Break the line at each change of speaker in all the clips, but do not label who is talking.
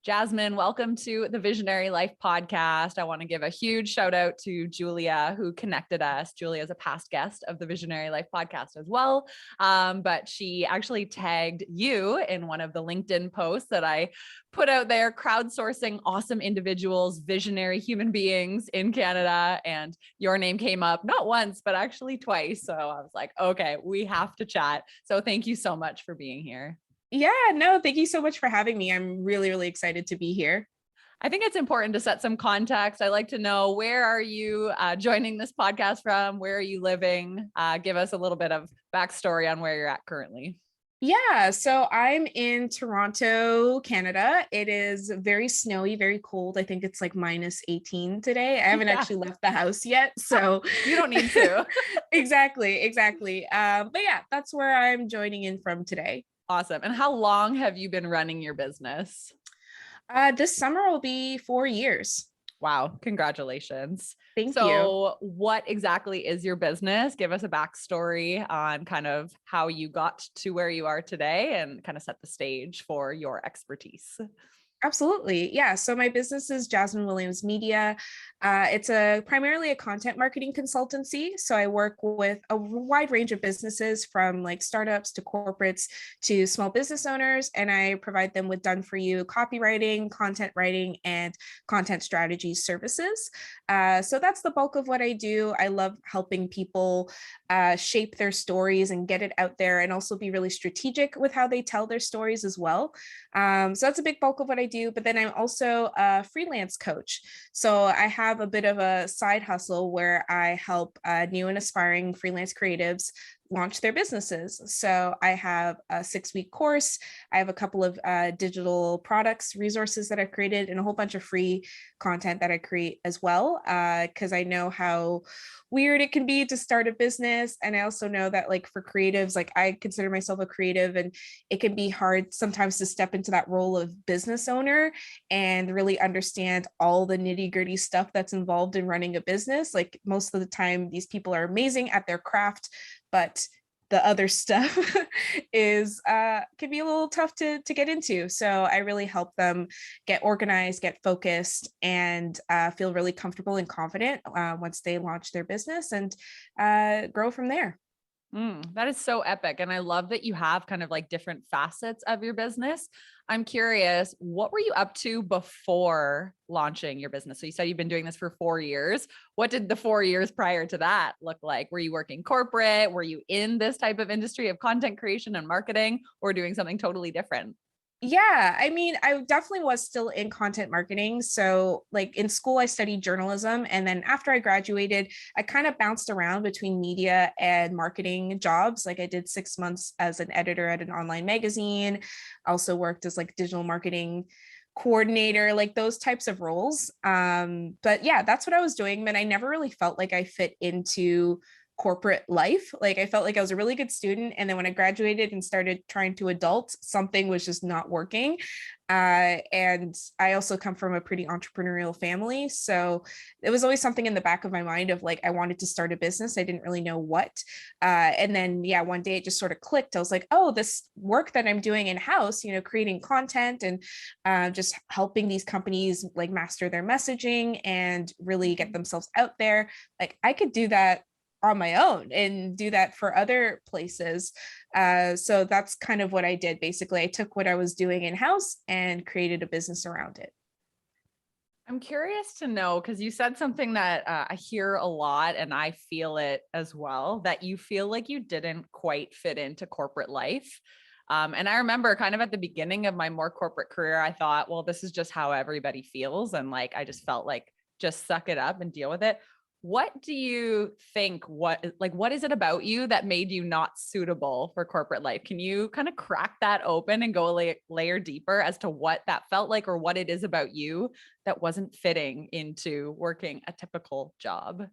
Jasmine, welcome to the Visionary Life podcast. I want to give a huge shout out to Julia, who connected us. Julia is a past guest of the Visionary Life podcast as well. But she actually tagged you in one of the LinkedIn posts that I put out there, crowdsourcing awesome individuals, visionary human beings in Canada. And your name came up not once, but actually twice. So I was like, okay, we have to chat. So thank you so much for being here.
Yeah, no, thank you so much for having me. I'm really, really excited to be here.
I think it's important to set some context. I like to know, where are you joining this podcast from? Where are you living? Give us a little bit of backstory on where you're at currently.
Yeah, so I'm in Toronto, Canada. It is very snowy, very cold. I think it's like minus 18 today. I haven't actually left the house yet, so
you don't need to.
Exactly. But yeah, that's where I'm joining in from today.
Awesome. And how long have you been running your business?
This summer will be 4 years.
Wow. Congratulations.
Thank you.
So what exactly is your business? Give us a backstory on kind of how you got to where you are today and kind of set the stage for your expertise.
Absolutely. Yeah. So my business is Jasmine Williams Media. It's primarily a content marketing consultancy. So I work with a wide range of businesses, from like startups to corporates to small business owners. And I provide them with done for you copywriting, content writing, and content strategy services. So that's the bulk of what I do. I love helping people shape their stories and get it out there, and also be really strategic with how they tell their stories as well. So that's a big bulk of what I do. But then I'm also a freelance coach. So I have a bit of a side hustle where I help new and aspiring freelance creatives launch their businesses. So I have a 6-week course. I have a couple of digital products, resources that I've created, and a whole bunch of free content that I create as well. Because I know how weird it can be to start a business. And I also know that, like, for creatives, like, I consider myself a creative, and it can be hard sometimes to step into that role of business owner and really understand all the nitty-gritty stuff that's involved in running a business. Like, most of the time, these people are amazing at their craft, but the other stuff is can be a little tough to get into. So I really help them get organized, get focused, and feel really comfortable and confident once they launch their business, and grow from there.
That is so epic. And I love that you have kind of like different facets of your business. I'm curious, what were you up to before launching your business? So you said you've been doing this for 4 years. What did the 4 years prior to that look like? Were you working corporate? Were you in this type of industry of content creation and marketing, or doing something totally different?
Yeah, I mean, I definitely was still in content marketing. So, like, in school, I studied journalism. And then after I graduated, I kind of bounced around between media and marketing jobs. Like, I did 6 months as an editor at an online magazine, also worked as like digital marketing coordinator, like those types of roles. But yeah, that's what I was doing. But I never really felt like I fit into corporate life. Like, I felt like I was a really good student, and then when I graduated and started trying to adult, something was just not working. And I also come from a pretty entrepreneurial family, so it was always something in the back of my mind of like, I wanted to start a business. I didn't really know what. And then yeah, one day it just sort of clicked. I was like, oh, this work that I'm doing in-house, creating content and just helping these companies like master their messaging and really get themselves out there. Like, I could do that on my own and do that for other places. So that's kind of what I did. Basically, I took what I was doing in-house and created a business around it.
I'm curious to know, because you said something that I hear a lot, and I feel it as well, that you feel like you didn't quite fit into corporate life. And I remember kind of at the beginning of my more corporate career, I thought, well, this is just how everybody feels. And like, I just felt like, just suck it up and deal with it. What do you think, what is it about you that made you not suitable for corporate life? Can you kind of crack that open and go a layer deeper as to what that felt like, or what it is about you that wasn't fitting into working a typical job?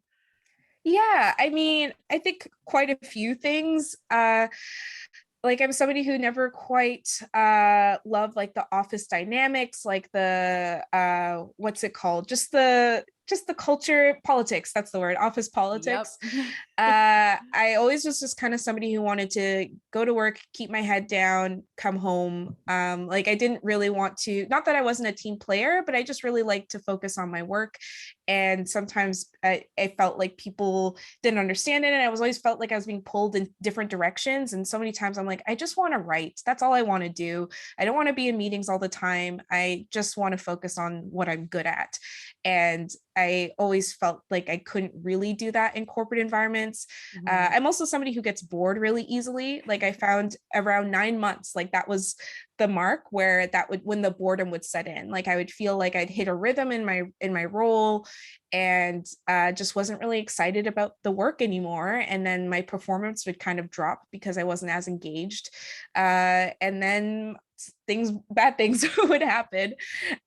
Yeah, I mean, I think quite a few things. Like, I'm somebody who never quite loved like the office dynamics, like the what's it called? Just the just the culture, politics, that's the word, office
Yep.
politics. I always was just kind of somebody who wanted to go to work, keep my head down, come home. Like I didn't really want to, not that I wasn't a team player, but I just really liked to focus on my work. And sometimes I felt like people didn't understand it. And I was always felt like I was being pulled in different directions. And so many times I'm like, I just want to write. That's all I want to do. I don't want to be in meetings all the time. I just want to focus on what I'm good at. And I always felt like I couldn't really do that in corporate environments.
Mhm.
I'm also somebody who gets bored really easily. Like I found around 9 months, like that was the mark where that would, when the boredom would set in, like I would feel like I'd hit a rhythm in my role, and just wasn't really excited about the work anymore. And then my performance would kind of drop because I wasn't as engaged. And then bad things would happen,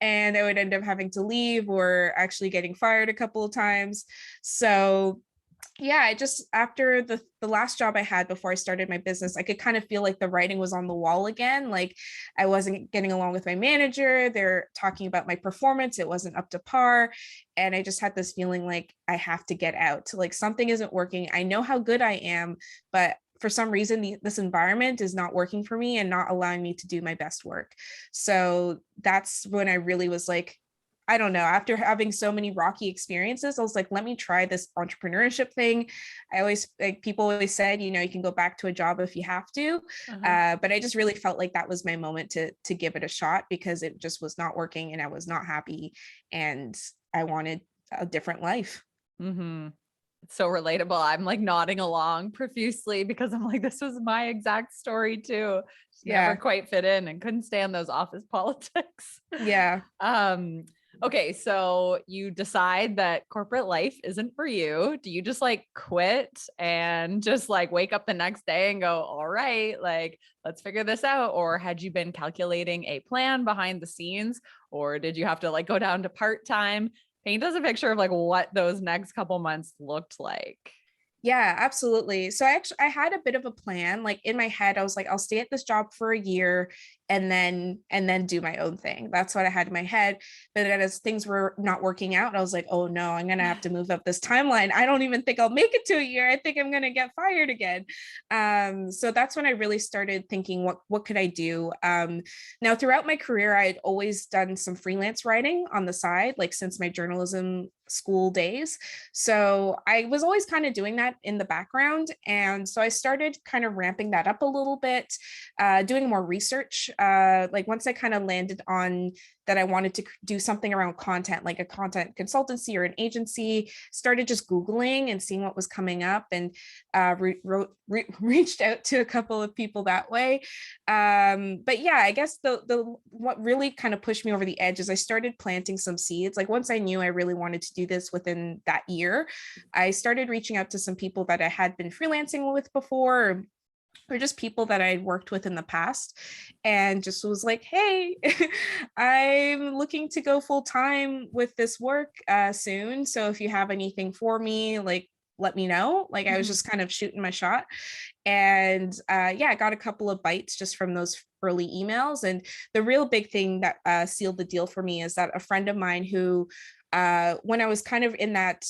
and I would end up having to leave or actually getting fired a couple of times. So yeah, I just, after the last job I had before I started my business, I could kind of feel like the writing was on the wall again. Like I wasn't getting along with my manager. They're talking about my performance. It wasn't up to par. And I just had this feeling like I have to get out. Like something isn't working. I know how good I am, but for some reason, this environment is not working for me and not allowing me to do my best work. So that's when I really was like, I don't know, after having so many rocky experiences, I was like, let me try this entrepreneurship thing. I always, like people always said, you know, you can go back to a job if you have to.
Uh-huh.
But I just really felt like that was my moment to give it a shot, because it just was not working and I was not happy and I wanted a different life.
Mm-hmm. It's so relatable. I'm like nodding along profusely because I'm like, this was my exact story too. Just never
Yeah.
quite fit in and couldn't stand those office politics.
Yeah.
um, okay, so you decide that corporate life isn't for you. Do you just like quit and just like wake up the next day and go, all right, like let's figure this out? Or had you been calculating a plan behind the scenes? Or did you have to like go down to part-time? Paint us a picture of like what those next couple months looked like.
Yeah, absolutely. So I had a bit of a plan. Like in my head, I was like, I'll stay at this job for a year and then do my own thing. That's what I had in my head. But then as things were not working out, I was like, oh no, I'm gonna have to move up this timeline. I don't even think I'll make it to a year. I think I'm gonna get fired again. So that's when I really started thinking, what could I do? Now throughout my career, I had always done some freelance writing on the side, like since my journalism school days. So I was always kind of doing that in the background. And so I started kind of ramping that up a little bit, doing more research. Like once I kind of landed on that I wanted to do something around content, like a content consultancy or an agency, started just Googling and seeing what was coming up, and reached out to a couple of people that way. But yeah, I guess the what really kind of pushed me over the edge is I started planting some seeds. Like once I knew I really wanted to do this within that year, I started reaching out to some people that I had been freelancing with before, or just people that I'd worked with in the past, and just was like, hey, I'm looking to go full time with this work soon. So if you have anything for me, like, let me know. Like I was
Mhm.
just kind of shooting my shot. And yeah, I got a couple of bites just from those early emails. And the real big thing that sealed the deal for me is that a friend of mine who, when I was kind of in that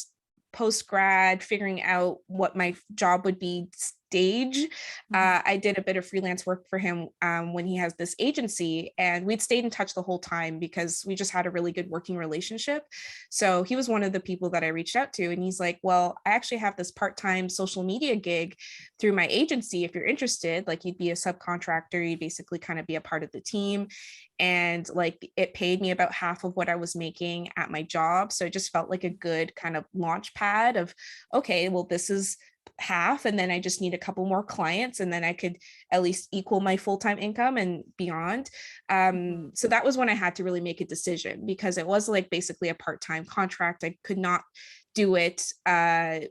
post grad, figuring out what my job would be stage,
Mhm.
I did a bit of freelance work for him when he has this agency, and we'd stayed in touch the whole time because we just had a really good working relationship. So he was one of the people that I reached out to, and he's like, well, I actually have this part-time social media gig through my agency. If you're interested, like you'd be a subcontractor, you'd basically kind of be a part of the team. And like it paid me about half of what I was making at my job. So it just felt like a good kind of launch pad of, okay, well, this is half, and then I just need a couple more clients, and then I could at least equal my full-time income and beyond.
Mhm.
So that was when I had to really make a decision, because it was like basically a part-time contract. I could not do it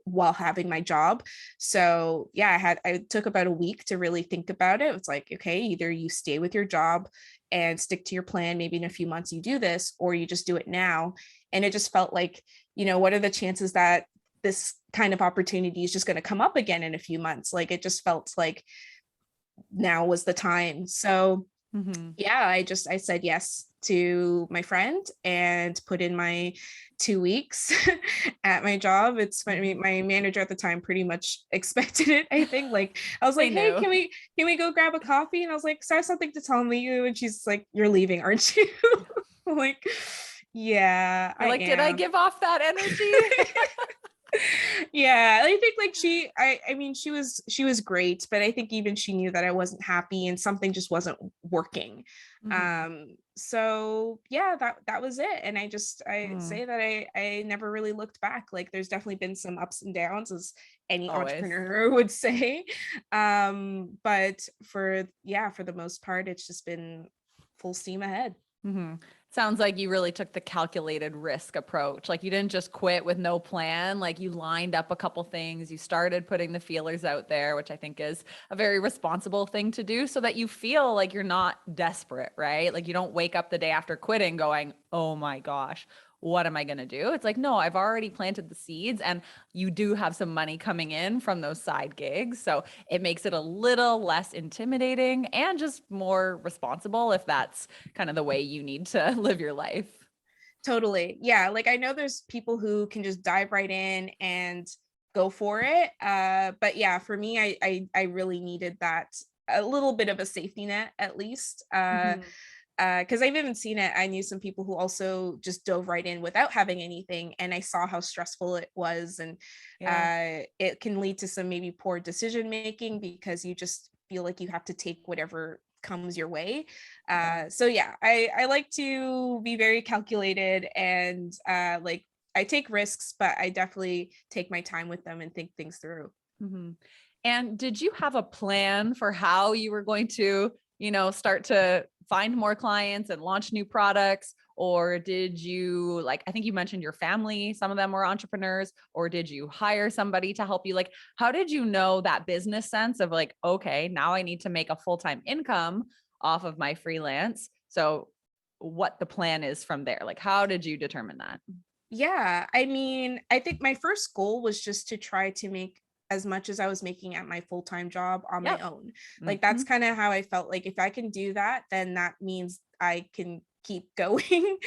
while having my job. So yeah, I took about a week to really think about it. It's like, okay, either you stay with your job and stick to your plan, maybe in a few months you do this, or you just do it now. And it just felt like, what are the chances that this kind of opportunity is just going to come up again in a few months? Like it just felt like now was the time. So
Mhm.
Yeah, I said yes to my friend and put in my 2 weeks at my job. It's funny,
Mhm.
my manager at the time pretty much expected it. I think like I was
They
like, hey,
knew.
can we go grab a coffee? And I was like, so I have something to tell you. And she's like, you're leaving, aren't you? I'm like, yeah,
You're
I
like, did I
am.
give off that energy?
Yeah, I think like I mean she was great, but I think even she knew that I wasn't happy and something just wasn't working.
Mhm.
So yeah, that was it. And I
Mm.
say that I never really looked back. Like there's definitely been some ups and downs, as any
Always.
entrepreneur would say. But for the most part it's just been full steam ahead.
Mhm. Sounds like you really took the calculated risk approach. Like you didn't just quit with no plan. Like you lined up a couple things. You started putting the feelers out there, which I think is a very responsible thing to do so that you feel like you're not desperate, right? Like you don't wake up the day after quitting going, oh my gosh, what am I going to do? It's like, no, I've already planted the seeds and you do have some money coming in from those side gigs. So it makes it a little less intimidating and just more responsible if that's kind of the way you need to live your life.
Totally. Yeah. Like I know there's people who can just dive right in and go for it. But yeah, for me, I really needed that a little bit of a safety net at least.
Mhm.
Because I've even seen it. I knew some people who also just dove right in without having anything, and I saw how stressful it was, and
Yeah.
it can lead to some maybe poor decision making because you just feel like you have to take whatever comes your way.
Yeah.
So yeah, I like to be very calculated and like I take risks, but I definitely take my time with them and think things through.
Mhm. And did you have a plan for how you were going to, start to find more clients and launch new products? Or did you, like, I think you mentioned your family, some of them were entrepreneurs, or did you hire somebody to help you? Like, how did you know that business sense of like, okay, now I need to make a full-time income off of my freelance? So what the plan is from there? Like, how did you determine that?
Yeah, I mean, I think my first goal was just to try to make as much as I was making at my full-time job on my
Yep.
own. Like that's
Mhm.
kind of how I felt, like if I can do that, then that means I can keep going.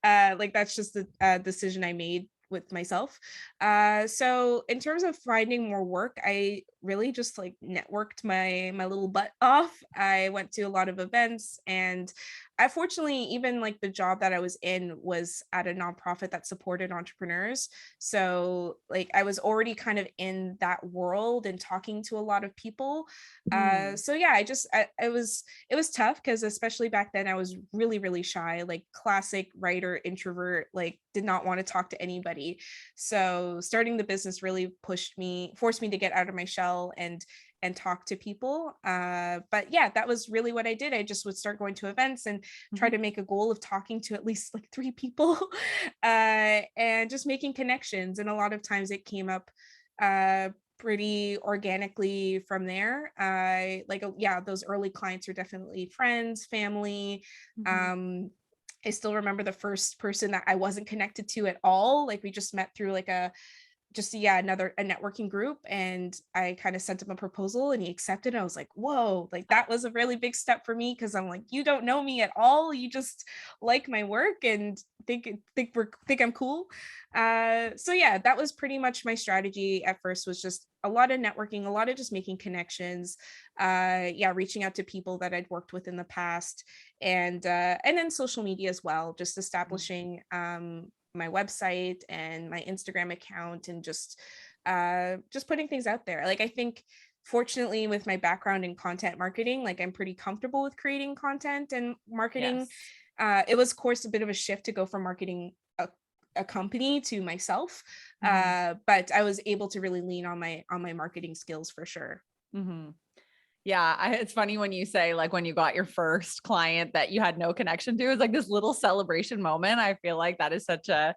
Like that's just the decision I made with myself. So in terms of finding more work, I really just like networked my little butt off. I went to a lot of events, and I fortunately, even like the job that I was in was at a nonprofit that supported entrepreneurs. So like I was already kind of in that world and talking to a lot of people.
Mm.
So yeah, it was tough because especially back then I was really, really shy, like classic writer, introvert, like did not want to talk to anybody. So starting the business really forced me to get out of my shell and talk to people. But yeah, that was really what I did. I just would start going to events and try
Mhm.
to make a goal of talking to at least like 3 people, and just making connections. And a lot of times it came up uh, pretty organically from there. Yeah, those early clients are definitely friends, family.
Mhm.
I still remember the first person that I wasn't connected to at all. Like we just met through like another a networking group, and I kind of sent him a proposal and he accepted. I was like, whoa, like that was a really big step for me because I'm like, you don't know me at all, you just like my work and think I'm cool. So yeah, that was pretty much my strategy at first, was just a lot of networking, a lot of just making connections, yeah, reaching out to people that I'd worked with in the past, and then social media as well, just
Mhm.
establishing my website and my Instagram account, and just putting things out there. Like I think fortunately with my background in content marketing, like I'm pretty comfortable with creating content and marketing.
Yes.
It was of course a bit of a shift to go from marketing a company to myself.
Mhm.
But I was able to really lean on my marketing skills for sure.
Mhm. Yeah, it's funny when you say like when you got your first client that you had no connection to, it's like this little celebration moment. I feel like that is such a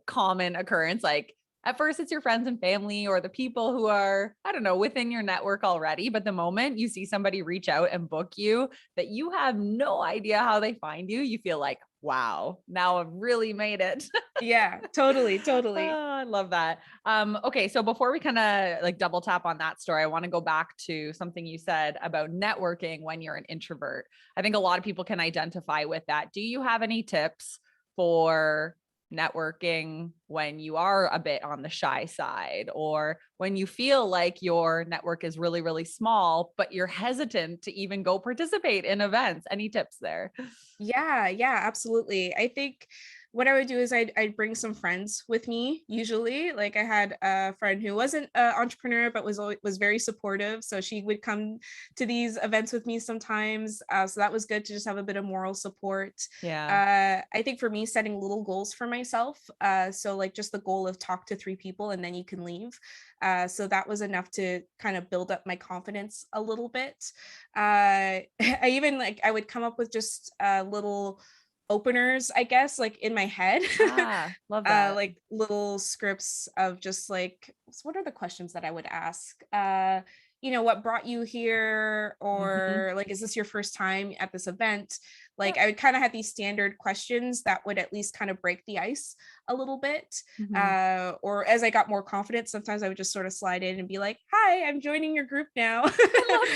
common occurrence. Like at first it's your friends and family or the people who are, I don't know, within your network already. But the moment you see somebody reach out and book you that you have no idea how they find you feel like, wow, now I've really made it.
Yeah, totally, totally.
Oh, I love that. Okay. So before we kind of like double tap on that story, I want to go back to something you said about networking when you're an introvert. I think a lot of people can identify with that. Do you have any tips for networking when you are a bit on the shy side, or when you feel like your network is really, really small, but you're hesitant to even go participate in events? Any tips there?
Yeah, yeah, absolutely. I think what I would do is I'd bring some friends with me. Usually, like I had a friend who wasn't an entrepreneur but was very supportive, so she would come to these events with me sometimes. So that was good to just have a bit of moral support.
Yeah.
I think for me, setting little goals for myself. So like just the goal of talk to 3 people and then you can leave. So that was enough to kind of build up my confidence a little bit. I even like I would come up with just little openers, I guess, like in my head.
Ah, love that.
Like little scripts of just like, what are the questions that I would ask? What brought you here?
Mhm.
Or like, is this your first time at this event? Like, I would kind of have these standard questions that would at least kind of break the ice a little bit.
Mhm.
Or as I got more confident, sometimes I would just sort of slide in and be like, "Hi, I'm joining your group now."
I love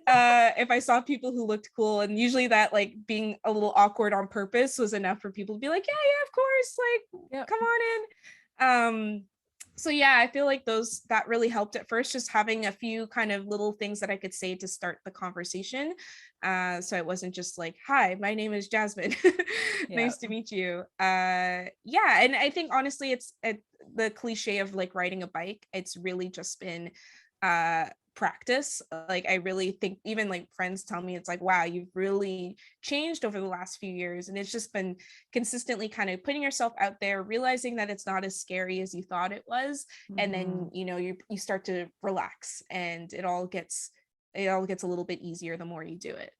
that.
If I saw people who looked cool, and usually that like being a little awkward on purpose was enough for people to be like, "Yeah, yeah, of course, like
Yep.
come on in." So yeah, I feel like those that really helped at first, just having a few kind of little things that I could say to start the conversation. So it wasn't just like, "Hi, my name is Jasmine.
Yeah.
Nice to meet you." Yeah, and I think honestly, the cliche of like riding a bike. It's really just been practice. Like I really think even like friends tell me it's like, wow, you've really changed over the last few years. And it's just been consistently kind of putting yourself out there, realizing that it's not as scary as you thought it was. And then,
Mhm.
you start to relax and it all gets a little bit easier the more you do it.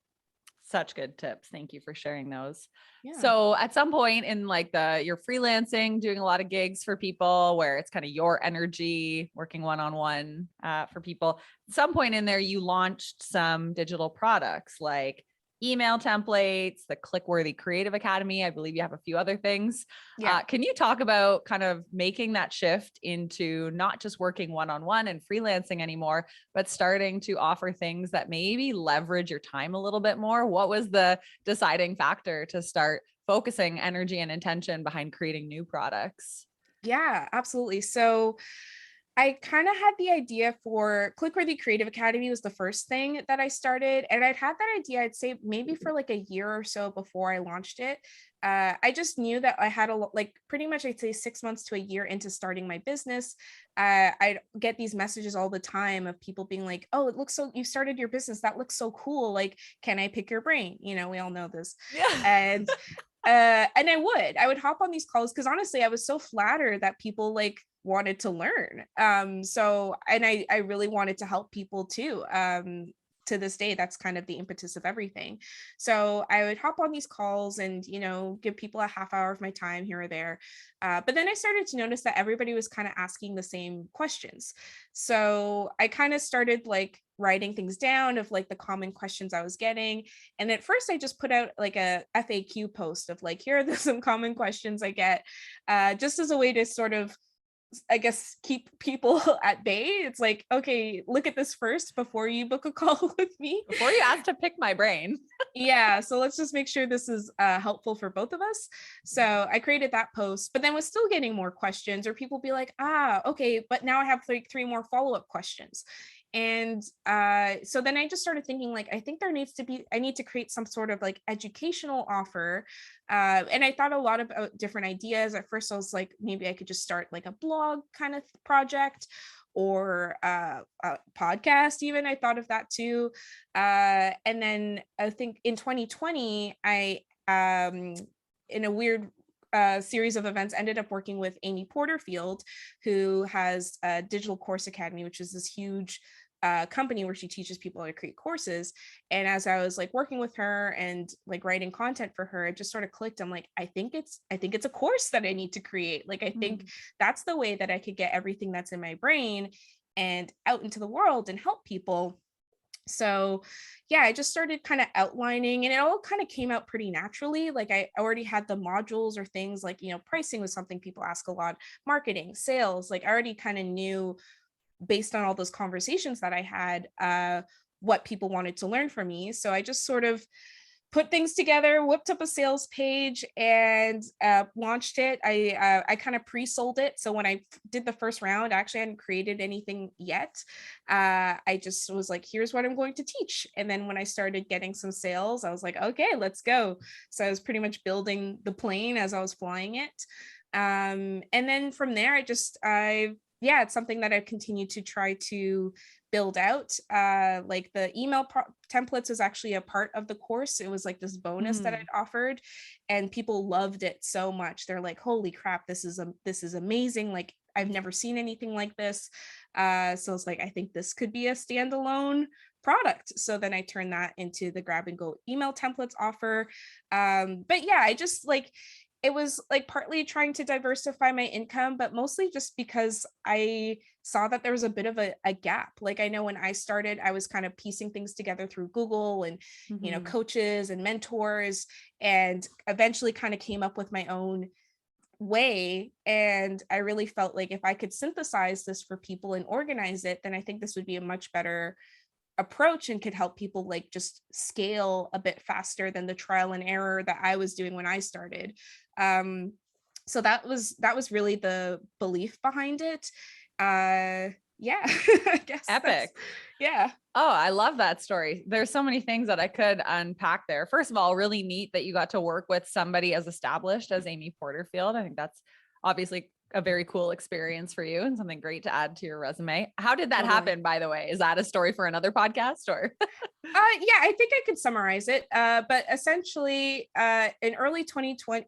Such good tips. Thank you for sharing those.
Yeah.
So at some point in like you're freelancing, doing a lot of gigs for people where it's kind of your energy, working one-on-one for people. At some point in there, you launched some digital products like email templates, the Clickworthy Creative Academy. I believe you have a few other things.
Yeah.
Can you talk about kind of making that shift into not just working one-on-one and freelancing anymore, but starting to offer things that maybe leverage your time a little bit more? What was the deciding factor to start focusing energy and intention behind creating new products?
Yeah, absolutely. So I kind of had the idea for Clickworthy Creative Academy was the first thing that I started. And I'd had that idea, I'd say maybe for like a year or so before I launched it. I just knew that I had like pretty much, I'd say 6 months to a year into starting my business. I'd get these messages all the time of people being like, "Oh, it looks so, you started your business. That looks so cool. Like, can I pick your brain?" We all know this.
Yeah.
And and I would hop on these calls because honestly, I was so flattered that people like wanted to learn. So and I really wanted to help people too. To this day, that's kind of the impetus of everything. So I would hop on these calls and give people a half hour of my time here or there. But then I started to notice that everybody was kind of asking the same questions. So I kind of started like writing things down of like the common questions I was getting. And at first I just put out like a FAQ post of like, here are some common questions I get, just as a way to sort of, I guess, keep people at bay. It's like, okay, look at this first before you book a call with me.
Before you ask to pick my brain.
Yeah, so let's just make sure this is helpful for both of us. So I created that post, but then was still getting more questions, or people be like, okay, but now I have like 3 more follow-up questions. And so then I just started thinking like, I need to create some sort of like educational offer. And I thought a lot about different ideas. At first I was like, maybe I could just start like a blog kind of project, or a podcast even. I thought of that too. And then I think in 2020, I in a weird series of events ended up working with Amy Porterfield, who has a Digital Course Academy, which is this huge company where she teaches people how to create courses. And as I was like working with her and like writing content for her, it just sort of clicked. I'm like, I think it's a course that I need to create. Like, I think that's the way that I could get everything that's in my brain and out into the world and help people. So yeah, I just started kind of outlining and it all kind of came out pretty naturally. Like I already had the modules or things like, pricing was something people ask a lot, marketing, sales, like I already kind of knew based on all those conversations that I had, what people wanted to learn from me. So I just sort of put things together, whipped up a sales page, and launched it. I kind of pre-sold it. So when I did the first round, I actually hadn't created anything yet. I just was like, here's what I'm going to teach. And then when I started getting some sales, I was like, okay, let's go. So I was pretty much building the plane as I was flying it. And then from there, yeah, it's something that I've continued to try to build out. Like the templates was actually a part of the course. It was like this bonus that I'd offered, and people loved it so much. They're like, holy crap, this is amazing. Like I've never seen anything like this. So it's like, I think this could be a standalone product. So then I turned that into the grab and go email templates offer. But yeah, I just like, it was like partly trying to diversify my income, but mostly just because I saw that there was a bit of a gap. Like I know when I started, I was kind of piecing things together through Google and, coaches and mentors, and eventually kind of came up with my own way. And I really felt like if I could synthesize this for people and organize it, then I think this would be a much better approach and could help people like just scale a bit faster than the trial and error that I was doing when I started. So that was really the belief behind it. Yeah, I guess.
Epic.
Yeah.
Oh, I love that story. There's so many things that I could unpack there. First of all, really neat that you got to work with somebody as established as Amy Porterfield. I think that's obviously a very cool experience for you and something great to add to your resume. How did that happen, by the way? Is that a story for another podcast or?
Yeah, I think I could summarize it. But essentially, in early 2020,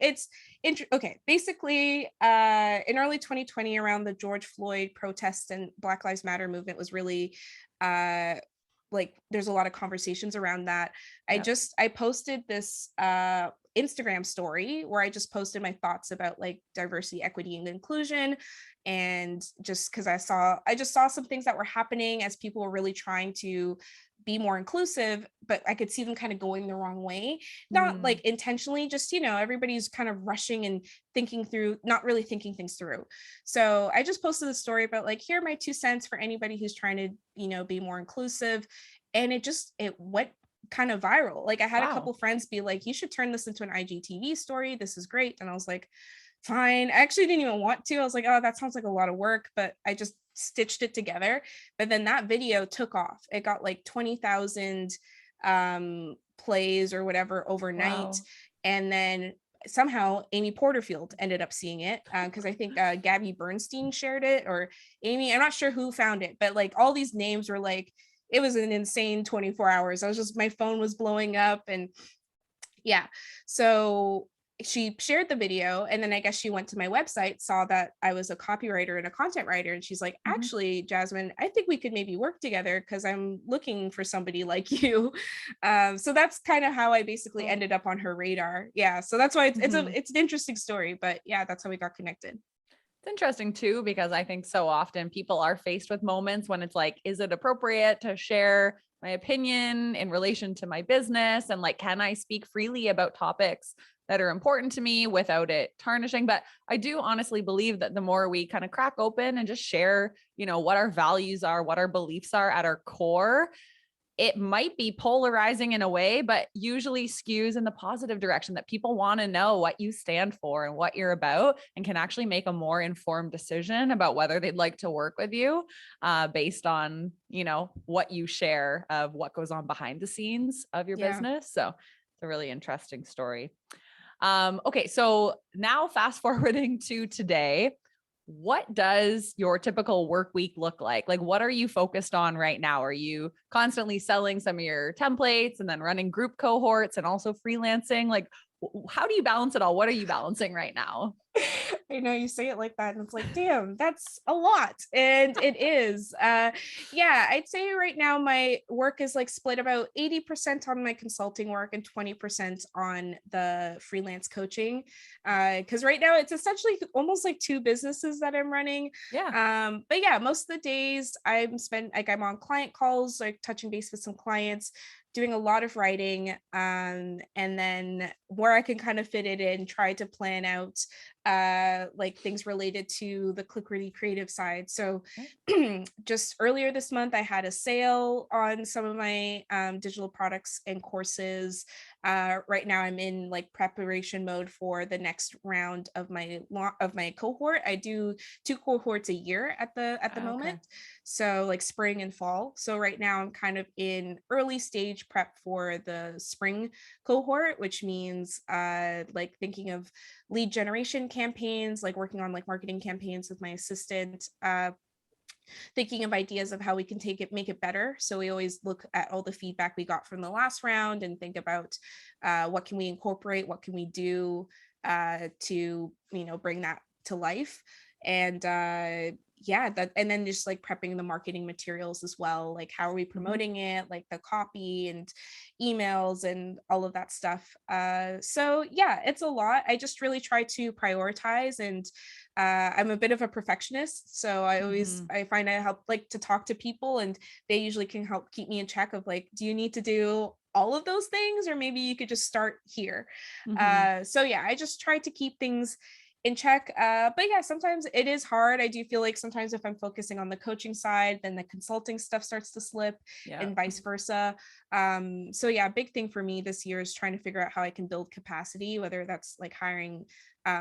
basically, in early 2020, around the George Floyd protests and Black Lives Matter movement was really, like there's a lot of conversations around that. Yep. I posted this Instagram story where I just posted my thoughts about like diversity, equity, and inclusion. And just because I just saw some things that were happening as people were really trying to be more inclusive, but I could see them kind of going the wrong way, not like intentionally, just, everybody's kind of rushing and not really thinking things through. So I just posted a story about like, here are my 2 cents for anybody who's trying to, be more inclusive. And it went kind of viral. Like I had a couple friends be like, you should turn this into an IGTV story. This is great. And I was like, fine. I actually didn't even want to. I was like, oh, that sounds like a lot of work, but I just stitched it together. But then that video took off. It got like 20,000 plays or whatever overnight. Wow. And then somehow Amy Porterfield ended up seeing it because I think Gabby Bernstein shared it, or Amy, I'm not sure who found it, but like all these names were like, it was an insane 24 hours. My phone was blowing up, and yeah. So she shared the video, and then I guess she went to my website, saw that I was a copywriter and a content writer. And she's like, actually, Jasmine, I think we could maybe work together because I'm looking for somebody like you. So that's kind of how I basically ended up on her radar. Yeah. So that's why it's an interesting story, but yeah, that's how we got connected.
It's interesting too, because I think so often people are faced with moments when it's like, is it appropriate to share my opinion in relation to my business? And like, can I speak freely about topics that are important to me without it tarnishing? But I do honestly believe that the more we kind of crack open and just share, what our values are, what our beliefs are at our core, it might be polarizing in a way, but usually skews in the positive direction, that people want to know what you stand for and what you're about, and can actually make a more informed decision about whether they'd like to work with you based on, what you share of what goes on behind the scenes of your business. So it's a really interesting story. Okay. So now fast forwarding to today, what does your typical work week look like? Like, what are you focused on right now? Are you constantly selling some of your templates and then running group cohorts and also freelancing? Like, how do you balance it all? What are you balancing right now?
I know you say it like that, and it's like, damn, that's a lot. And it is. Yeah, I'd say right now my work is like split about 80% on my consulting work and 20% on the freelance coaching. Because right now it's essentially almost like two businesses that I'm running.
Yeah.
But yeah, most of the days I'm on client calls, like touching base with some clients, doing a lot of writing, and then where I can kind of fit it in, try to plan out like things related to the Click Really creative side. So just earlier this month, I had a sale on some of my digital products and courses. Right now, I'm in like preparation mode for the next round of my cohort. I do 2 cohorts a year at the
Okay.
moment, so like spring and fall. So right now, I'm kind of in early stage prep for the spring cohort, which means like thinking of lead generation campaigns, like working on like marketing campaigns with my assistant, thinking of ideas of how we can make it better. So we always look at all the feedback we got from the last round and think about what can we incorporate, what can we do to, bring that to life. And yeah, that, and then just like prepping the marketing materials as well, like how are we
Mhm.
promoting it, like the copy and emails and all of that stuff. So yeah, it's a lot. I just really try to prioritize, and I'm a bit of a perfectionist, so
Mhm.
I find I help like to talk to people, and they usually can help keep me in check of like, do you need to do all of those things, or maybe you could just start here.
Mhm.
So yeah, I just try to keep things in check. But yeah, sometimes it is hard. I do feel like sometimes if I'm focusing on the coaching side, then the consulting stuff starts to slip,
Yeah.
and vice versa. So yeah, big thing for me this year is trying to figure out how I can build capacity, whether that's like hiring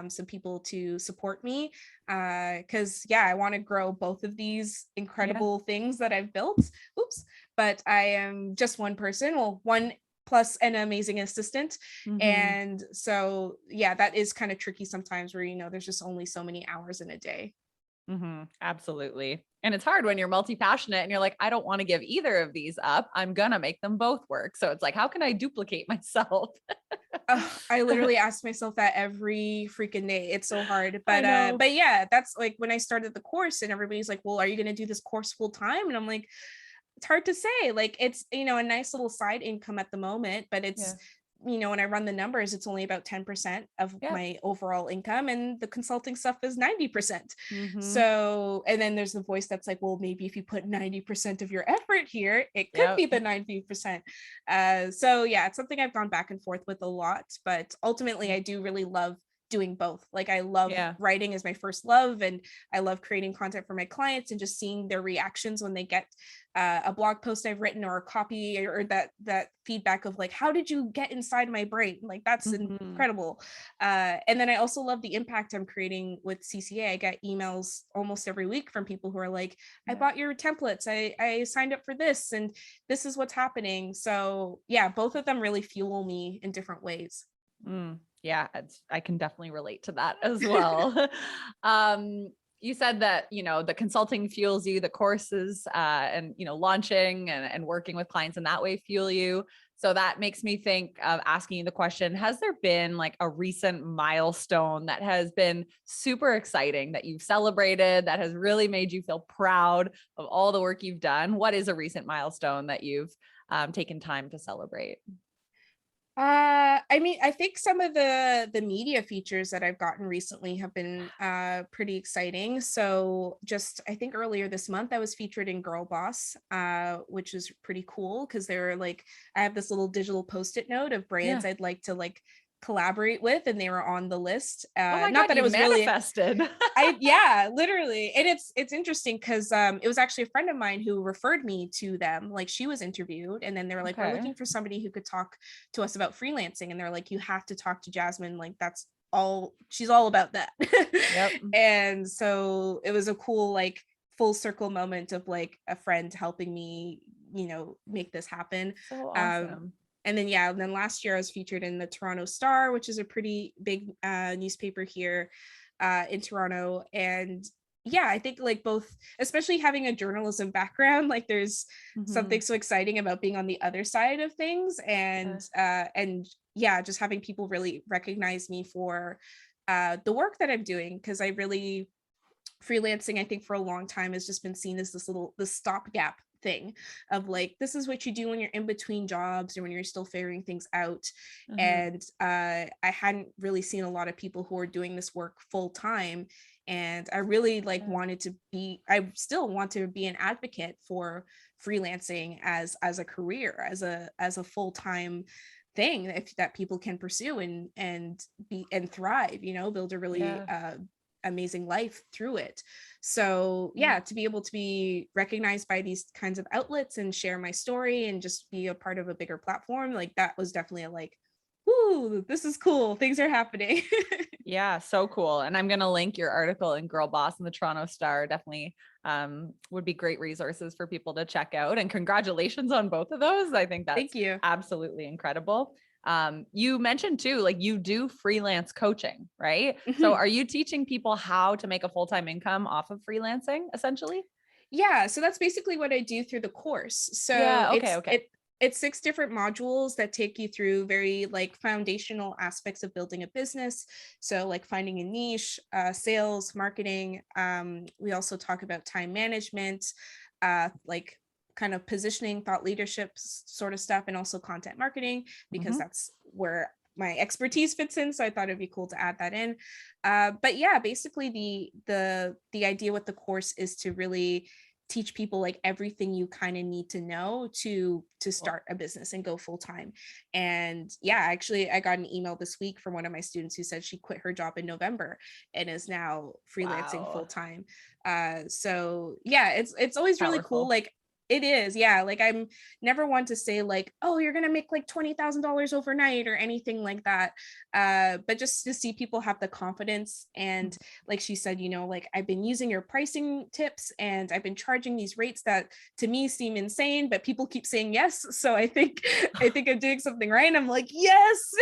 some people to support me. Because yeah, I want to grow both of these
Yeah.
incredible things that I've built. Oops, but I am just one person. Well, one plus an amazing assistant.
Mhm.
And so, yeah, that is kind of tricky sometimes where, there's just only so many hours in a day.
Absolutely. And it's hard when you're multi-passionate and you're like, I don't want to give either of these up. I'm going to make them both work. So it's like, how can I duplicate myself?
I literally ask myself that every freaking day. It's so hard.
I know.
But yeah, that's like when I started the course and everybody's like, well, are you going to do this course full time? And I'm like, it's hard to say. Like it's, a nice little side income at the moment, but it's,
Yeah.
when I run the numbers, it's only about 10% of
Yep.
my overall income, and the consulting stuff is 90%.
Mhm.
So, and then there's the voice that's like, well, maybe if you put 90% of your effort here, it could
Yep.
be the 90%. So yeah, it's something I've gone back and forth with a lot, but ultimately I do really love doing both. Like I love
Yeah.
writing as my first love, and I love creating content for my clients and just seeing their reactions when they get a blog post I've written or a copy, or that feedback of like, how did you get inside my brain? Like that's
Mhm.
incredible. And then I also love the impact I'm creating with CCA. I get emails almost every week from people who are like, I
Yeah.
bought your templates. I signed up for this, and this is what's happening. So yeah, both of them really fuel me in different ways.
Yeah, I can definitely relate to that as well. um, you said that, the consulting fuels you, the courses, and, launching and working with clients in that way fuel you. So that makes me think of asking you the question, has there been like a recent milestone that has been super exciting that you've celebrated, that has really made you feel proud of all the work you've done? What is a recent milestone that you've taken time to celebrate?
I mean, I think some of the media features that I've gotten recently have been pretty exciting. So just I think earlier this month I was featured in Girl Boss, which is pretty cool because they were like, I have this little digital post-it note of brands
Yeah.
I'd like to like collaborate with, and they were on the list.
Oh my
Not
God,
that it
you
was really,
manifested.
yeah, literally. And it's interesting because it was actually a friend of mine who referred me to them. Like she was interviewed, and then they were like, we're
Okay.
looking for somebody who could talk to us about freelancing. And they're like, you have to talk to Jasmine. Like that's all she's all about that.
Yep.
And so it was a cool like full circle moment of like a friend helping me, make this happen.
So
Um,
awesome.
and then yeah, and then last year I was featured in the Toronto Star, which is a pretty big newspaper here in Toronto. And yeah, I think like both, especially having a journalism background, like there's something
Mhm.
so exciting about being on the other side of things.
Yeah.
And yeah, just having people really recognize me for the work that I'm doing, because I really freelancing, I think for a long time has just been seen as this stopgap thing of like, this is what you do when you're in between jobs or when you're still figuring things out.
Mhm.
And I hadn't really seen a lot of people who are doing this work full time. And I really like
Yeah.
I still want to be an advocate for freelancing as a career, as a full-time thing that people can pursue and thrive, build a really
Yeah.
amazing life through it. So
Yeah.
yeah, to be able to be recognized by these kinds of outlets and share my story and just be a part of a bigger platform, like that was definitely a like, whoo, this is cool. Things are happening.
Yeah, so cool. And I'm going to link your article in Girl Boss and the Toronto Star. Definitely would be great resources for people to check out. And congratulations on both of those. I think
Thank
that's
you.
absolutely incredible. You mentioned too, like you do freelance coaching, right? So
Mhm.
are you teaching people how to make a full-time income off of freelancing essentially?
Yeah, so that's basically what I do through the course. So
Yeah. Okay. Okay.
it's 6 different modules that take you through very like foundational aspects of building a business. So like finding a niche, sales, marketing. We also talk about time management, like kind of positioning, thought leadership sort of stuff, and also content marketing, because
Mhm.
that's where my expertise fits in. So I thought it'd be cool to add that in. But yeah, basically the idea with the course is to really teach people like everything you kind of need to know to
Cool.
start a business and go full time. And yeah, actually I got an email this week from one of my students who said she quit her job in November and is now freelancing full
Wow.
time. So yeah, it's always really cool.
Powerful.
Like it is, yeah. Like I'm never one to say like, oh, you're gonna make like $20,000 overnight or anything like that. But just to see people have the confidence and like she said, like I've been using your pricing tips and I've been charging these rates that to me seem insane, but people keep saying yes. So I think I'm doing something right. And I'm like, yes.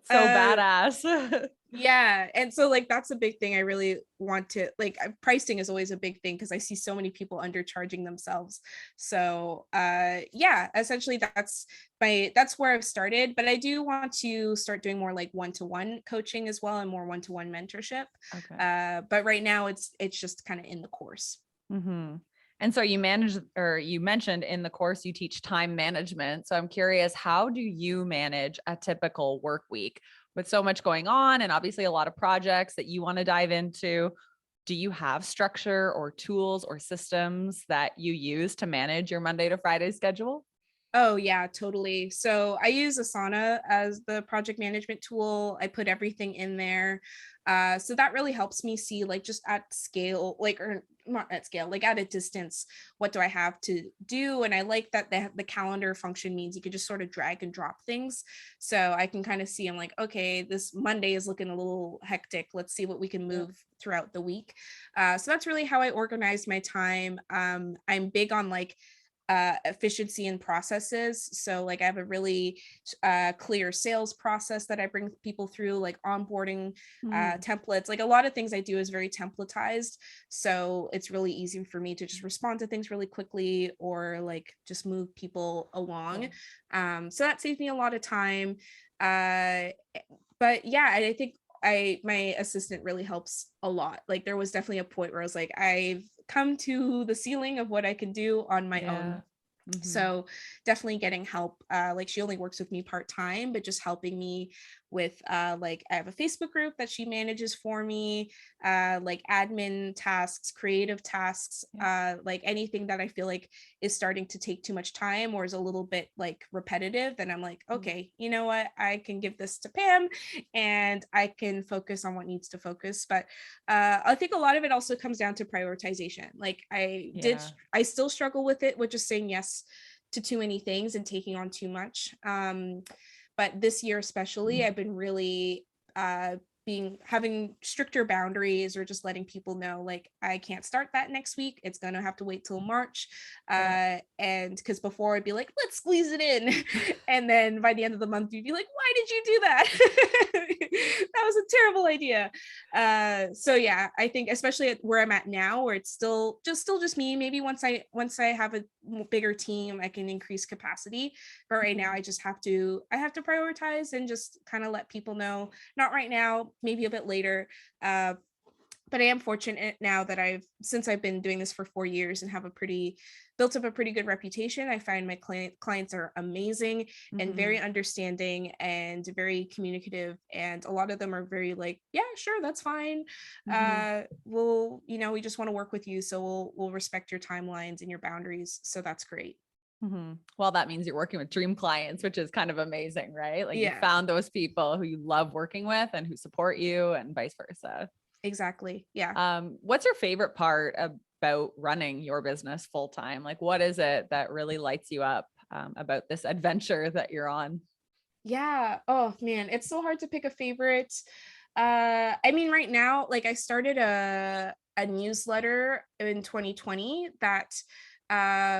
So
uh
badass.
yeah, and so like that's a big thing I really want to like. Pricing is always a big thing because I see so many people undercharging themselves. So yeah, essentially that's where I've started, but I do want to start doing more like one-to-one coaching as well and more one-to-one mentorship.
Okay.
But right now it's just kind of in the course.
Mm-hmm. And so you mentioned in the course you teach time management. So I'm curious, how do you manage a typical work week with so much going on and obviously a lot of projects that you want to dive into? Do you have structure or tools or systems that you use to manage your Monday to Friday schedule?
Oh yeah, totally. So I use Asana as the project management tool. I put everything in there. So that really helps me see like just at scale, like or not at scale, like at a distance, what do I have to do? And I like that the calendar function means you can just sort of drag and drop things. So I can kind of see, I'm like, okay, this Monday is looking a little hectic. Let's see what we can
Yeah.
move throughout the week. So that's really how I organize my time. I'm big on like efficiency in processes. So like I have a really clear sales process that I bring people through, like onboarding
Mm,
templates. Like a lot of things I do is very templatized. So it's really easy for me to just respond to things really quickly or like just move people along.
cool.
So that saves me a lot of time. Uh, but yeah, I think my assistant really helps a lot. Like there was definitely a point where I was like, I've come to the ceiling of what I can do on my own.
Yeah. Hmm.
So definitely getting help. Like she only works with me part-time, but just helping me with like I have a Facebook group that she manages for me, like admin tasks, creative tasks,
Yeah.
like anything that I feel like is starting to take too much time or is a little bit like repetitive, then I'm like,
Mm,
okay, you know what? I can give this to Pam and I can focus on what needs to focus. But I think a lot of it also comes down to prioritization. Like
yeah.
I still struggle with it, with just saying yes to too many things and taking on too much. But this year especially, I've been really having stricter boundaries or just letting people know like I can't start that next week. It's gonna have to wait till March.
Yeah.
And because before I'd be like, let's squeeze it in. And then by the end of the month, you'd be like, why did you do that? That was a terrible idea. So yeah, I think especially at where I'm at now, where it's still just me, maybe once I have a bigger team, I can increase capacity. But right now I have to prioritize and just kind of let people know, not right now, maybe a bit later. But I am fortunate now that since I've been doing this for 4 years and have built up a pretty good reputation. I find my clients are amazing and very understanding and very communicative. And a lot of them are very like, yeah, sure, that's fine. We just want to work with you. So we'll respect your timelines and your boundaries. So that's great.
Well, that means you're working with dream clients, which is kind of amazing, right? Like you
Yeah,
found those people who you love working with and who support you and vice versa.
exactly. Yeah.
What's your favorite part about running your business full time? Like, what is it that really lights you up about this adventure that you're on?
Yeah. Oh man, it's so hard to pick a favorite. I mean, right now, like I started a newsletter in 2020 that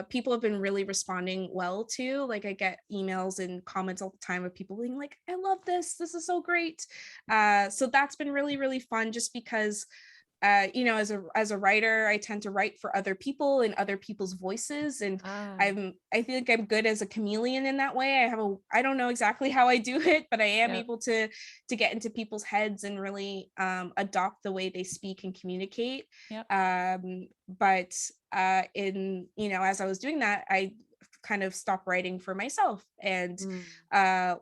people have been really responding well to. Like I get emails and comments all the time of people being like, I love this. This is so great. So that's been really, really fun just because as a writer, I tend to write for other people and other people's voices, and
Ah,
I think I'm good as a chameleon in that way. I don't know exactly how I do it, but I am
yeah,
able to get into people's heads and really adopt the way they speak and communicate.
yeah.
But in as I was doing that, I kind of stopped writing for myself and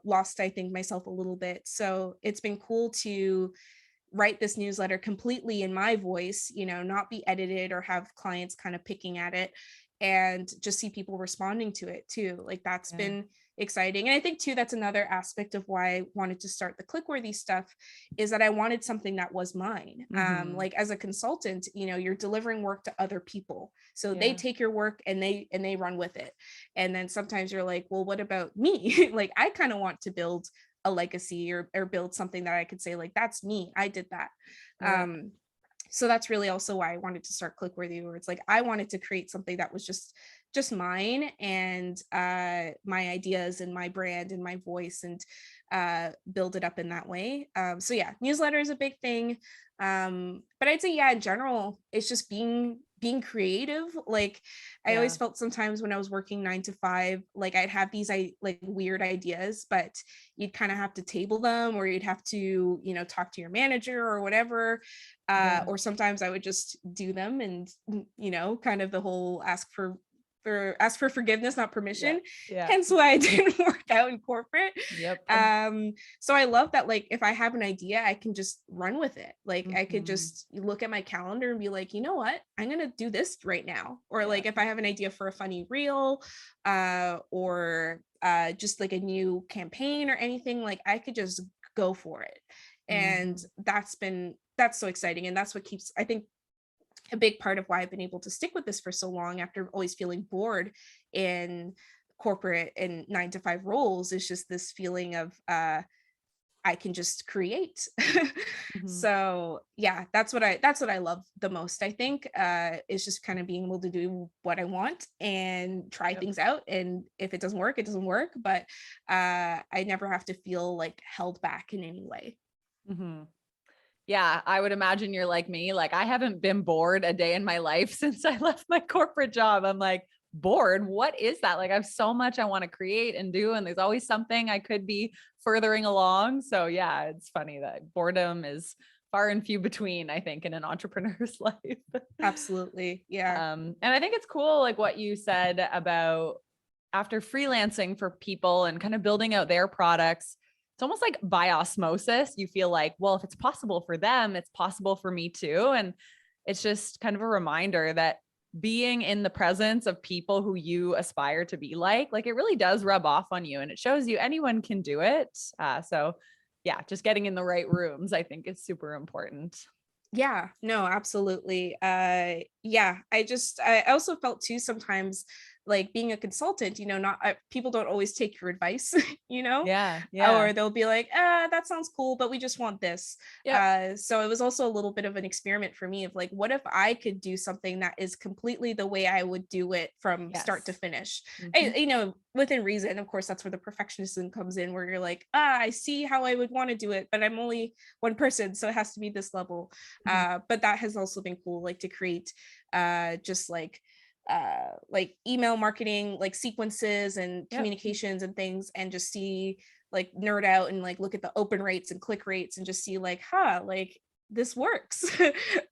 lost, I think, myself a little bit. So it's been cool to write this newsletter completely in my voice, not be edited or have clients kind of picking at it, and just see people responding to it too. Like that's
Yeah.
been exciting. And I think too, that's another aspect of why I wanted to start the Clickworthy stuff, is that I wanted something that was mine. Like as a consultant, you're delivering work to other people. So they
Yeah.
take your work and they run with it. And then sometimes you're like, well, what about me? Like I kind of want to build a legacy or build something that I could say like, that's me, I did that.
Yeah.
So that's really also why I wanted to start Clickworthy, where it's like I wanted to create something that was just mine and my ideas and my brand and my voice, and build it up in that way. So yeah, newsletter is a big thing. But I'd say, yeah, in general, it's just being creative. Like I
Yeah.
always felt sometimes when I was working 9 to 5, like I'd have these like weird ideas, but you'd kind of have to table them, or you'd have to, talk to your manager or whatever.
Yeah.
Or sometimes I would just do them and, kind of the whole ask for forgiveness, not
Yeah.
permission.
Yeah.
Hence why I didn't work out in corporate.
Yep.
So I love that, like, if I have an idea, I can just run with it. Like I could
Mhm.
just look at my calendar and be like, you know what, I'm going to do this right now. Or
Yeah.
like, if I have an idea for a funny reel, or just like a new campaign or anything, like I could just go for it. And
Mhm.
that's so exciting. And that's what keeps, I think, a big part of why I've been able to stick with this for so long after always feeling bored in corporate and 9 to 5 roles, is just this feeling of I can just create.
Mhm.
So yeah, that's what I love the most, I think, is just kind of being able to do what I want and try
Yep.
things out. And if it doesn't work, it doesn't work. But I never have to feel like held back in any way.
Mhm. Yeah, I would imagine you're like me. Like I haven't been bored a day in my life since I left my corporate job. I'm like, bored? What is that? Like I have so much I want to create and do, and there's always something I could be furthering along. So yeah, it's funny that boredom is far and few between, I think, in an entrepreneur's life.
Absolutely. Yeah.
And I think it's cool, like what you said about after freelancing for people and kind of building out their products, it's almost like by osmosis, you feel like, well, if it's possible for them, it's possible for me too. And it's just kind of a reminder that being in the presence of people who you aspire to be like it really does rub off on you, and it shows you anyone can do it. So yeah, just getting in the right rooms, I think, is super important.
Yeah, no, absolutely. Yeah, I also felt too sometimes, like being a consultant, not people don't always take your advice,
Yeah.
or
Yeah.
they'll be like, that sounds cool, but we just want this.
Yep.
So it was also a little bit of an experiment for me of like, what if I could do something that is completely the way I would do it from start to
Yes.
finish?
Mhm.
Within reason. Of course, that's where the perfectionism comes in, where you're like, I see how I would want to do it, but I'm only one person, so it has to be this level.
Mhm.
But that has also been cool, like to create just like like email marketing, like sequences and
Yep.
communications and things, and just see like nerd out and like look at the open rates and click rates and just see like, like this works.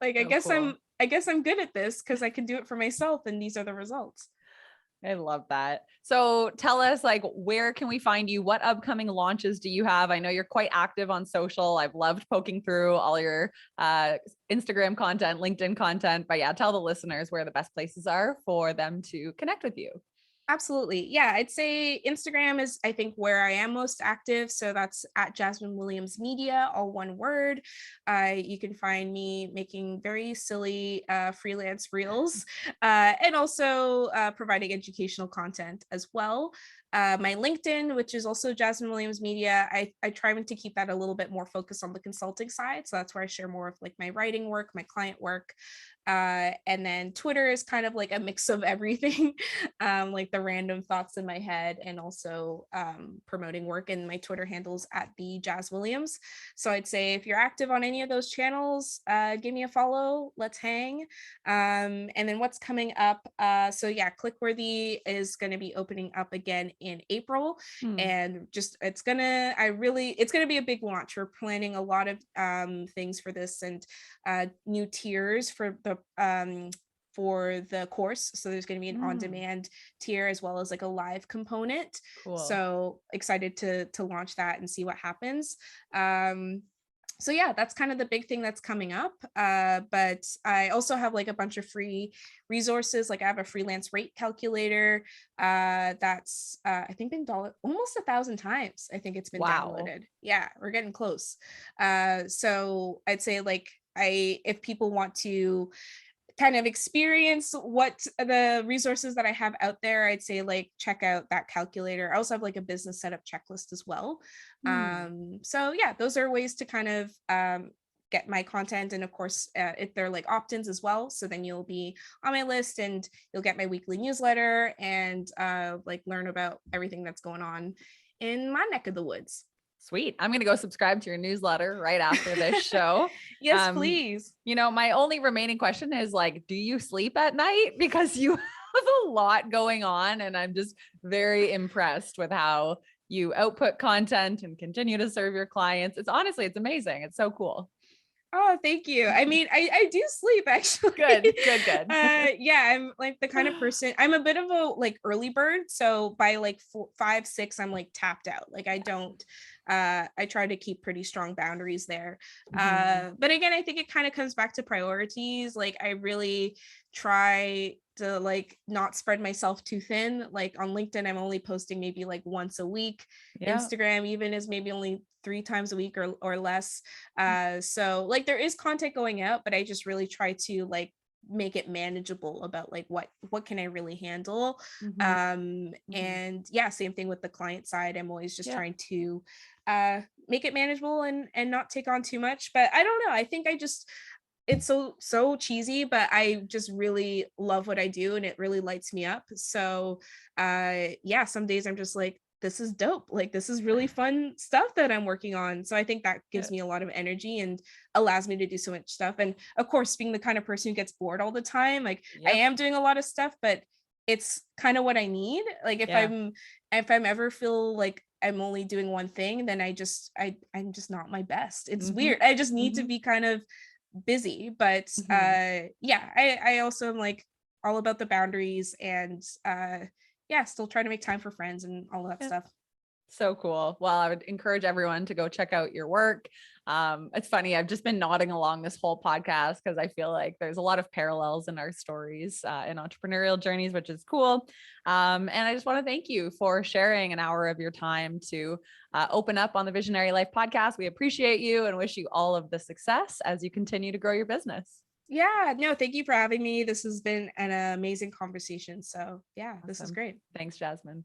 Like
So cool.
I guess I'm good at this because I can do it for myself and these are the results.
I love that. So tell us, like, where can we find you? What upcoming launches do you have? I know you're quite active on social. I've loved poking through all your Instagram content, LinkedIn content, but yeah, tell the listeners where the best places are for them to connect with you.
Absolutely. Yeah, I'd say Instagram is, I think, where I am most active. So that's at Jasmine Williams Media, all one word. You can find me making very silly freelance reels and also providing educational content as well. My LinkedIn, which is also Jasmine Williams Media, I try to keep that a little bit more focused on the consulting side. So that's where I share more of like my writing work, my client work. And then Twitter is kind of like a mix of everything, like the random thoughts in my head, and also promoting work. And my Twitter handles at the Jazz Williams. So I'd say if you're active on any of those channels, give me a follow. Let's hang. And then what's coming up? So yeah, Clickworthy is going to be opening up again in April, and just it's gonna be a big launch. We're planning a lot of things for this, and new tiers for the course. So there's going to be an on-demand tier as well as like a live component.
Cool.
So excited to launch that and see what happens. So yeah, that's kind of the big thing that's coming up. But I also have like a bunch of free resources. Like I have a freelance rate calculator that's I think been almost 1,000 times. I think it's been downloaded. Yeah, we're getting close. So I'd say like if people want to kind of experience what the resources that I have out there, I'd say like check out that calculator. I also have like a business setup checklist as well. So yeah, those are ways to kind of get my content. And of course, if they're like opt-ins as well. So then you'll be on my list and you'll get my weekly newsletter and like learn about everything that's going on in my neck of the woods.
Sweet. I'm going to go subscribe to your newsletter right after this show.
Yes, please.
You know, my only remaining question is like, do you sleep at night? Because you have a lot going on, and I'm just very impressed with how you output content and continue to serve your clients. It's amazing. It's so cool.
Oh, thank you. I mean, I do sleep actually.
Good.
Yeah, I'm like the kind of person, I'm a bit of a like early bird. So by like 5, 6, I'm like tapped out. Like I don't, I try to keep pretty strong boundaries there. But again, I think it kind of comes back to priorities. Like I really try to like not spread myself too thin. Like on LinkedIn, I'm only posting maybe like once a week. Yeah. Instagram even is maybe only 3 times a week or less. So like there is content going out, but I just really try to like make it manageable about like what can I really handle. And yeah, same thing with the client side. I'm always just trying to make it manageable and not take on too much. But I don't know, I think it's so cheesy, but I just really love what I do and it really lights me up. So yeah, some days I'm just like, this is dope. Like this is really fun stuff that I'm working on. So I think that gives me a lot of energy and allows me to do so much stuff. And of course, being the kind of person who gets bored all the time, like I am doing a lot of stuff, but it's kind of what I need. Like if I'm ever feel like I'm only doing one thing, then I'm just not my best. It's weird. I just need to be kind of busy. But yeah, I also am like all about the boundaries and yeah, still trying to make time for friends and all that stuff.
So cool. Well, I would encourage everyone to go check out your work. It's funny. I've just been nodding along this whole podcast because I feel like there's a lot of parallels in our stories in entrepreneurial journeys, which is cool. And I just want to thank you for sharing an hour of your time to open up on the Visionary Life podcast. We appreciate you and wish you all of the success as you continue to grow your business.
Yeah, no, thank you for having me. This has been an amazing conversation. So yeah, This is great.
Thanks, Jasmine.